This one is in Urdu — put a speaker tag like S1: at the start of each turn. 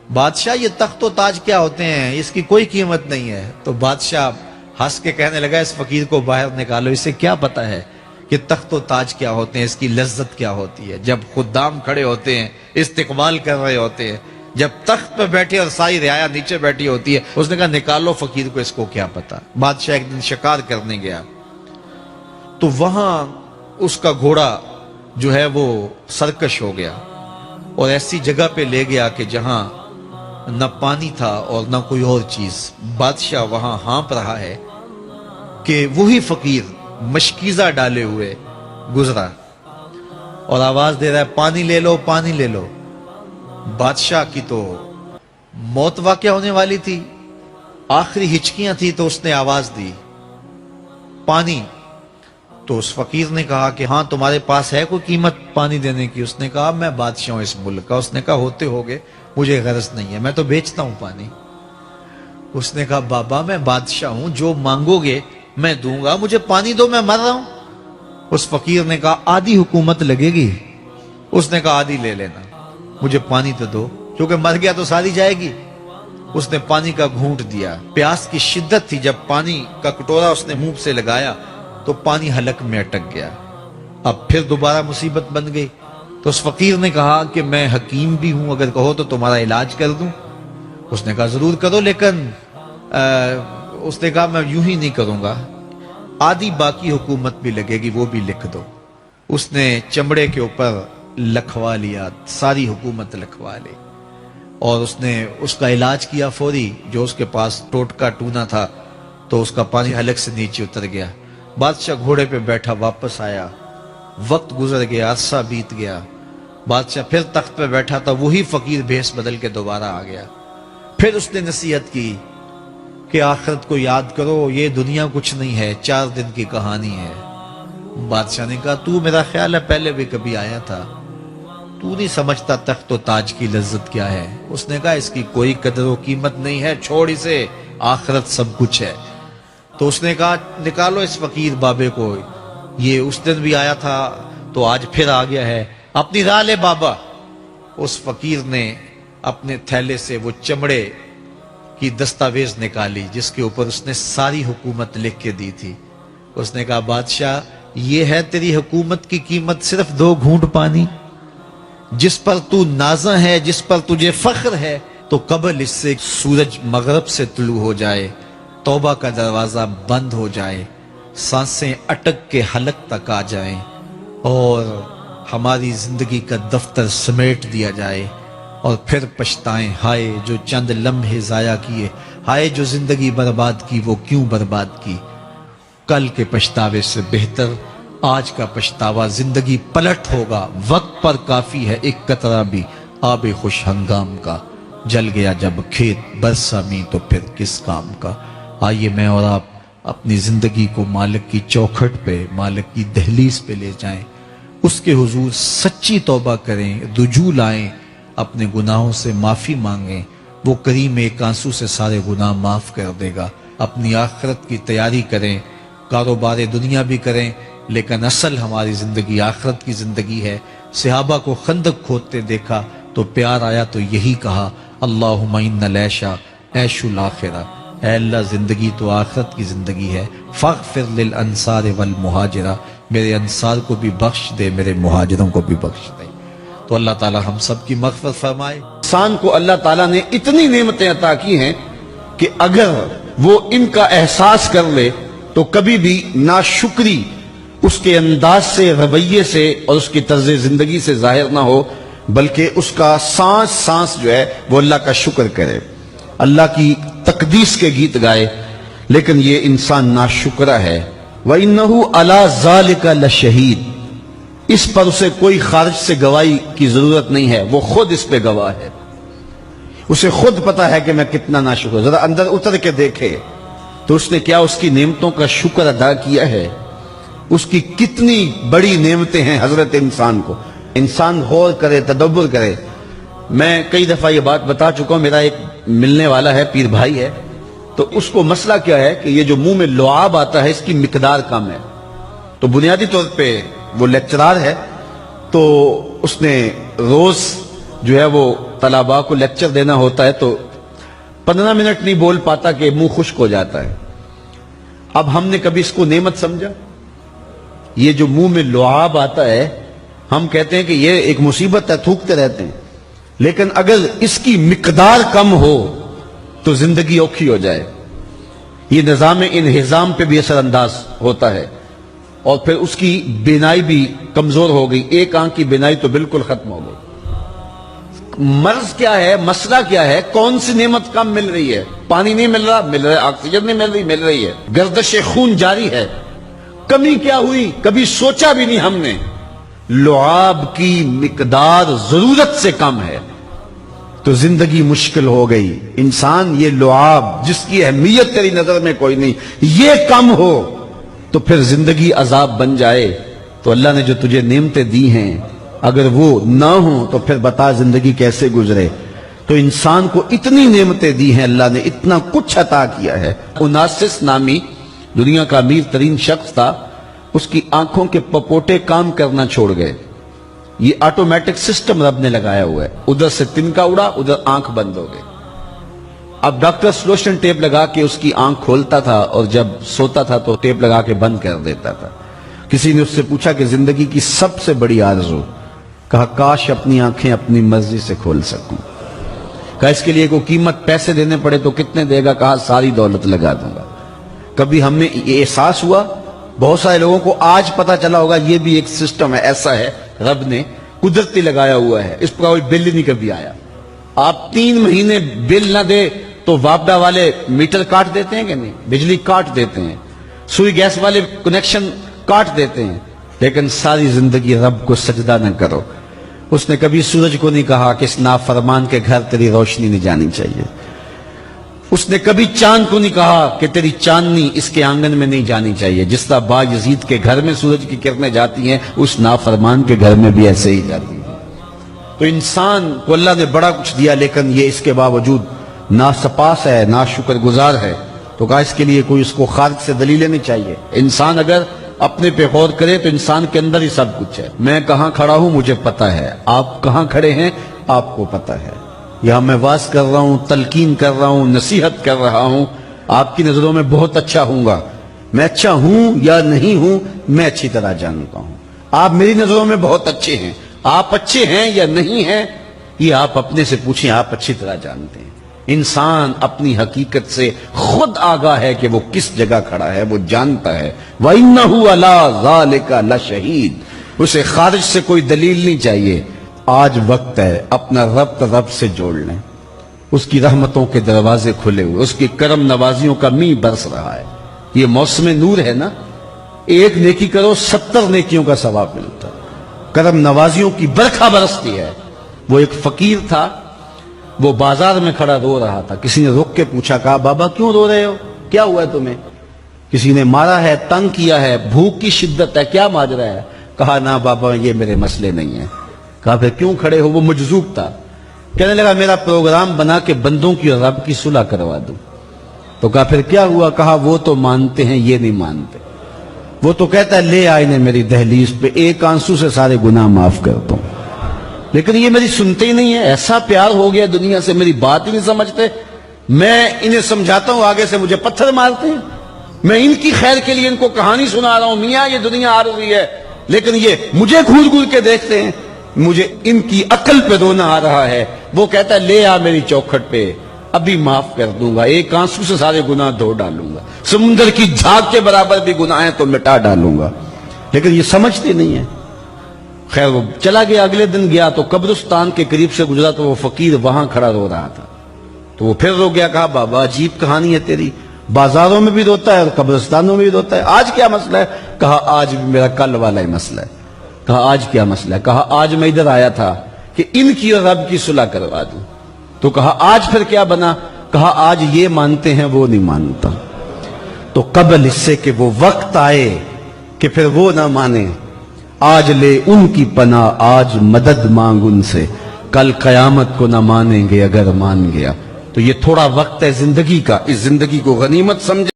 S1: بادشاہ یہ تخت و تاج کیا ہوتے ہیں، اس کی کوئی قیمت نہیں ہے۔ تو بادشاہ ہنس کے کہنے لگا اس فقیر کو باہر نکالو، اسے کیا پتا ہے کہ تخت و تاج کیا ہوتے ہیں، اس کی لذت کیا ہوتی ہے۔ جب خدام کھڑے ہوتے ہیں، استقبال کر رہے ہوتے ہیں، جب تخت پہ بیٹھے اور ساری رعایا نیچے بیٹھی ہوتی ہے، اس نے کہا نکالو فقیر کو، اس کو کیا پتا۔ بادشاہ ایک دن شکار کرنے گیا تو وہاں اس کا گھوڑا جو ہے وہ سرکش ہو گیا اور ایسی جگہ پہ لے گیا کہ جہاں نہ پانی تھا اور نہ کوئی اور چیز۔ بادشاہ وہاں ہانپ رہا ہے کہ وہی فقیر مشکیزہ ڈالے ہوئے گزرا اور آواز دے رہا ہے پانی لے لو، پانی لے لو۔ بادشاہ کی تو موت واقع ہونے والی تھی، آخری ہچکیاں تھی، تو اس نے آواز دی پانی۔ تو اس فقیر نے کہا کہ ہاں تمہارے پاس ہے کوئی قیمت پانی دینے کی؟ اس نے کہا میں بادشاہ ہوں اس ملک کا۔ اس نے کہا ہوتے ہوگے، مجھے غرض نہیں ہے، میں تو بیچتا ہوں پانی۔ اس نے کہا بابا میں بادشاہ ہوں، جو مانگو گے میں دوں گا، مجھے پانی دو، میں مر رہا ہوں۔ اس فقیر نے کہا آدھی حکومت لگے گی۔ اس نے کہا آدھی لے لینا، مجھے پانی تو دو، کیونکہ مر گیا تو ساری جائے گی۔ اس نے پانی کا گھونٹ دیا، پیاس کی شدت تھی، جب پانی کا کٹورا اس نے منہ سے لگایا تو پانی حلق میں اٹک گیا۔ اب پھر دوبارہ مصیبت بن گئی۔ تو اس فقیر نے کہا کہ میں حکیم بھی ہوں، اگر کہو تو تمہارا علاج کر دوں۔ اس نے کہا ضرور کرو، لیکن اس نے کہا میں یوں ہی نہیں کروں گا، آدھی باقی حکومت بھی لگے گی، وہ بھی لکھ دو۔ اس نے چمڑے کے اوپر لکھوا لیا، ساری حکومت لکھوا لی، اور اس نے اس کا علاج کیا فوری۔ جو اس کے پاس ٹوٹکا ٹونا تھا تو اس کا پانی حلق سے نیچے اتر گیا۔ بادشاہ گھوڑے پہ بیٹھا واپس آیا، وقت گزر گیا، عرصہ بیت گیا۔ بادشاہ پھر تخت پہ بیٹھا تھا، وہی فقیر بھیس بدل کے دوبارہ آ گیا۔ پھر اس نے نصیحت کی کہ آخرت کو یاد کرو، یہ دنیا کچھ نہیں ہے، 4 دن کی کہانی ہے۔ بادشاہ نے کہا تو میرا خیال ہے پہلے بھی کبھی آیا تھا، تو نہیں سمجھتا تخت و تاج کی لذت کیا ہے۔ اس نے کہا اس کی کوئی قدر و قیمت نہیں ہے، چھوڑ اسے، آخرت سب کچھ ہے۔ تو اس نے کہا نکالو اس فقیر بابے کو، یہ اس دن بھی آیا تھا تو آج پھر آ گیا ہے، اپنی راہ لے بابا۔ اس فقیر نے اپنے تھیلے سے وہ چمڑے کی دستاویز نکالی جس کے اوپر اس نے ساری حکومت لکھ کے دی تھی۔ اس نے کہا بادشاہ یہ ہے تیری حکومت کی قیمت، صرف 2 گھونٹ پانی، جس پر تو نازاں ہے، جس پر تجھے فخر ہے، تو قبل اس سے سورج مغرب سے طلوع ہو جائے، توبہ کا دروازہ بند ہو جائے، سانسیں اٹک کے حلق تک آ جائیں، اور ہماری زندگی کا دفتر سمیٹ دیا جائے، اور پھر پچھتائیں ہائے جو چند لمحے ضائع کیے، ہائے جو زندگی برباد کی، وہ کیوں برباد کی۔ کل کے پچھتاوے سے بہتر آج کا پچھتاوا، زندگی پلٹ ہوگا، وقت پر کافی ہے ایک قطرہ بھی آب خوش ہنگام کا، جل گیا جب کھیت برسا می تو پھر کس کام کا۔ آئیے میں اور آپ اپنی زندگی کو مالک کی چوکھٹ پہ، مالک کی دہلیز پہ لے جائیں، اس کے حضور سچی توبہ کریں، رجوع لائیں، اپنے گناہوں سے معافی مانگیں، وہ کریم ایک آنسو سے سارے گناہ معاف کر دے گا۔ اپنی آخرت کی تیاری کریں، کاروبار دنیا بھی کریں، لیکن اصل ہماری زندگی آخرت کی زندگی ہے۔ صحابہ کو خندق کھودتے دیکھا تو پیار آیا تو یہی کہا اللہم ان العیشہ عیش الآخرہ، اے اللہ زندگی تو آخرت کی زندگی ہے، فاغفر للانصار والمہاجرہ، میرے انصار کو بھی بخش دے، میرے مہاجروں کو بھی بخش دے۔ تو اللہ تعالی ہم سب کی مغفرت فرمائے۔
S2: انسان کو اللہ تعالیٰ نے اتنی نعمتیں عطا کی ہیں کہ اگر وہ ان کا احساس کر لے تو کبھی بھی ناشکری اس کے انداز سے، رویے سے اور اس کی طرز زندگی سے ظاہر نہ ہو، بلکہ اس کا سانس سانس جو ہے وہ اللہ کا شکر کرے، اللہ کی تقدیس کے گیت گائے۔ لیکن یہ انسان ناشکرہ ہے۔ وَإِنَّهُ عَلَى ذَلِكَ لَشَهِيدٌ، اس پر اسے کوئی خارج سے گواہی کی ضرورت نہیں ہے، وہ خود اس پہ گواہ ہے، اسے خود پتا ہے کہ میں کتنا ناشکر۔ ذرا اندر اتر کے دیکھے تو اس نے کیا اس کی نعمتوں کا شکر ادا کیا ہے؟ اس کی کتنی بڑی نعمتیں ہیں حضرت انسان کو۔ انسان غور کرے، تدبر کرے۔ میں کئی دفعہ یہ بات بتا چکا ہوں، میرا ایک ملنے والا ہے، پیر بھائی ہے، تو اس کو مسئلہ کیا ہے کہ یہ جو منہ میں لعاب آتا ہے اس کی مقدار کم ہے، تو بنیادی طور پہ وہ لیکچرار ہے، تو اس نے روز جو ہے وہ طلباء کو لیکچر دینا ہوتا ہے، تو 15 منٹ نہیں بول پاتا کہ منہ خشک ہو جاتا ہے۔ اب ہم نے کبھی اس کو نعمت سمجھا؟ یہ جو منہ میں لعاب آتا ہے، ہم کہتے ہیں کہ یہ ایک مصیبت ہے، تھوکتے رہتے ہیں، لیکن اگر اس کی مقدار کم ہو تو زندگی اوکھی ہو جائے۔ یہ نظام انہضام پہ بھی اثر انداز ہوتا ہے، اور پھر اس کی بینائی بھی کمزور ہو گئی، ایک آنکھ کی بینائی تو بالکل ختم ہو گئی۔ مرض کیا ہے، مسئلہ کیا ہے، کون سی نعمت کم مل رہی ہے؟ پانی نہیں مل رہا، مل رہا ہے، آکسیجن نہیں مل رہی ہے، گردش خون جاری ہے۔ کمی کیا ہوئی؟ کبھی سوچا بھی نہیں ہم نے۔ لعاب کی مقدار ضرورت سے کم ہے تو زندگی مشکل ہو گئی۔ انسان یہ لعاب جس کی اہمیت تیری نظر میں کوئی نہیں، یہ کم ہو تو پھر زندگی عذاب بن جائے۔ تو اللہ نے جو تجھے نعمتیں دی ہیں اگر وہ نہ ہوں تو پھر بتا زندگی کیسے گزرے۔ تو انسان کو اتنی نعمتیں دی ہیں اللہ نے، اتنا کچھ عطا کیا ہے۔ اوناسس نامی دنیا کا امیر ترین شخص تھا، اس کی آنکھوں کے پپوٹے کام کرنا چھوڑ گئے۔ یہ آٹومیٹک سسٹم رب نے لگایا ہوا ہے، ادھر سے تنکا اڑا، ادھر آنکھ بند ہو گئی۔ اب ڈاکٹر سلوشن ٹیپ لگا کے اس کی آنکھ کھولتا تھا، اور جب سوتا تھا تو ٹیپ لگا کے بند کر دیتا تھا۔ کسی نے اس سے پوچھا کہ زندگی کی سب سے بڑی آرزو؟ کہا کاش اپنی آنکھیں اپنی مرضی سے کھول سکوں۔ کہا اس کے لیے کوئی قیمت پیسے دینے پڑے تو کتنے دے گا؟ کہا ساری دولت لگا دوں گا۔ کبھی ہمیں یہ احساس ہوا؟ بہت سارے لوگوں کو آج پتا چلا ہوگا یہ بھی ایک سسٹم ہے، ایسا ہے، رب نے قدرتی لگایا ہوا ہے، اس پر کوئی بل ہی نہیں کبھی آیا۔ آپ 3 مہینے بل نہ دے تو واپڈا والے میٹر کاٹ دیتے ہیں کہ نہیں؟ بجلی کاٹ دیتے ہیں، سوئی گیس والے کنیکشن کاٹ دیتے ہیں، لیکن ساری زندگی رب کو سجدہ نہ کرو۔ اس نے کبھی سورج کو نہیں کہا کہ اس نافرمان کے گھر تیری روشنی نہیں جانی چاہیے۔ اس نے کبھی چاند کو نہیں کہا کہ تیری چاندنی اس کے آنگن میں نہیں جانی چاہیے۔ جس طرح با یزید کے گھر میں سورج کی کرنیں جاتی ہیں، اس نافرمان کے گھر میں بھی ایسے ہی جاتی ہیں۔ تو انسان کو اللہ نے بڑا کچھ دیا، لیکن یہ اس کے باوجود ناسپاس ہے، ناشکر گزار ہے۔ تو کہا اس کے لیے کوئی اس کو خارج سے دلیلیں نہیں چاہیے۔ انسان اگر اپنے پہ غور کرے تو انسان کے اندر ہی سب کچھ ہے۔ میں کہاں کھڑا ہوں مجھے پتا ہے، آپ کہاں کھڑے ہیں آپ کو پتا ہے۔ یہاں میں واز کر رہا ہوں، تلقین کر رہا ہوں، نصیحت کر رہا ہوں، آپ کی نظروں میں بہت اچھا ہوں گا۔ میں اچھا ہوں یا نہیں ہوں میں اچھی طرح جانتا ہوں۔ آپ میری نظروں میں بہت اچھے ہیں، آپ اچھے ہیں یا نہیں ہیں یہ آپ اپنے سے پوچھیں، آپ اچھی طرح جانتے ہیں۔ انسان اپنی حقیقت سے خود آگاہ ہے کہ وہ کس جگہ کھڑا ہے، وہ جانتا ہے۔ وَإِنَّهُ عَلَىٰ ذَلِكَ لَشَهِيدٌ۔ اسے خارج سے کوئی دلیل نہیں چاہیے۔ آج وقت ہے اپنا رب سے جوڑ لیں۔ اس کی رحمتوں کے دروازے کھلے ہوئے، اس کی کرم نوازیوں کا می برس رہا ہے۔ یہ موسم نور ہے نا، ایک نیکی کرو 70 نیکیوں کا ثواب ملتا ہے۔ کرم نوازیوں کی برکھا برستی ہے۔ وہ ایک فقیر تھا، وہ بازار میں کھڑا رو رہا تھا۔ کسی نے رک کے پوچھا، کہا بابا کیوں رو رہے ہو، کیا ہوا ہے تمہیں؟ کسی نے مارا ہے، تنگ کیا ہے، بھوک کی شدت ہے، کیا ماجرا ہے؟ کہا نہ بابا یہ میرے مسئلے نہیں ہیں۔ کہا پھر کیوں کھڑے ہو؟ وہ مجذوب تھا، کہنے لگا میرا پروگرام بنا کہ بندوں کی اور رب کی صلح کروا دوں۔ تو کہا پھر کیا ہوا؟ کہا وہ تو مانتے ہیں یہ نہیں مانتے۔ وہ تو کہتا ہے لے آئے نے میری دہلیز پہ، ایک آنسو سے سارے گناہ معاف کرتا ہوں، لیکن یہ میری سنتے ہی نہیں ہے۔ ایسا پیار ہو گیا دنیا سے، میری بات ہی نہیں سمجھتے۔ میں انہیں سمجھاتا ہوں، آگے سے مجھے پتھر مارتے ہیں۔ میں ان کی خیر کے لیے ان کو کہانی سنا رہا ہوں، میاں یہ دنیا عارضی ہے، لیکن یہ مجھے گھور گھور کے دیکھتے ہیں۔ مجھے ان کی عقل پہ رونا آ رہا ہے۔ وہ کہتا ہے لے آ میری چوکھٹ پہ، ابھی معاف کر دوں گا، ایک آنسو سے سارے گناہ دھو ڈالوں گا، سمندر کی جھاگ کے برابر بھی گناہ ہیں تو مٹا ڈالوں گا، لیکن یہ سمجھتے نہیں ہیں۔ خیر وہ چلا گیا، اگلے دن گیا تو قبرستان کے قریب سے گزرا تو وہ فقیر وہاں کھڑا رو رہا تھا۔ تو وہ پھر رو گیا، کہا بابا عجیب کہانی ہے تیری، بازاروں میں بھی روتا ہے اور قبرستانوں میں بھی روتا ہے، آج کیا مسئلہ ہے؟ کہا آج بھی میرا کل والا ہی مسئلہ ہے۔ کہا آج کیا مسئلہ ہے؟ کہا آج میں ادھر آیا تھا کہ ان کی اور رب کی صلح کروا دوں۔ تو کہا آج پھر کیا بنا؟ کہا آج یہ مانتے ہیں وہ نہیں مانتا۔ تو قبل اس سے کہ وہ وقت آئے کہ پھر وہ نہ مانے، آج لے ان کی پناہ، آج مدد مانگ ان سے، کل قیامت کو نہ مانیں گے اگر مان گیا۔ تو یہ تھوڑا وقت ہے زندگی کا، اس زندگی کو غنیمت سمجھے۔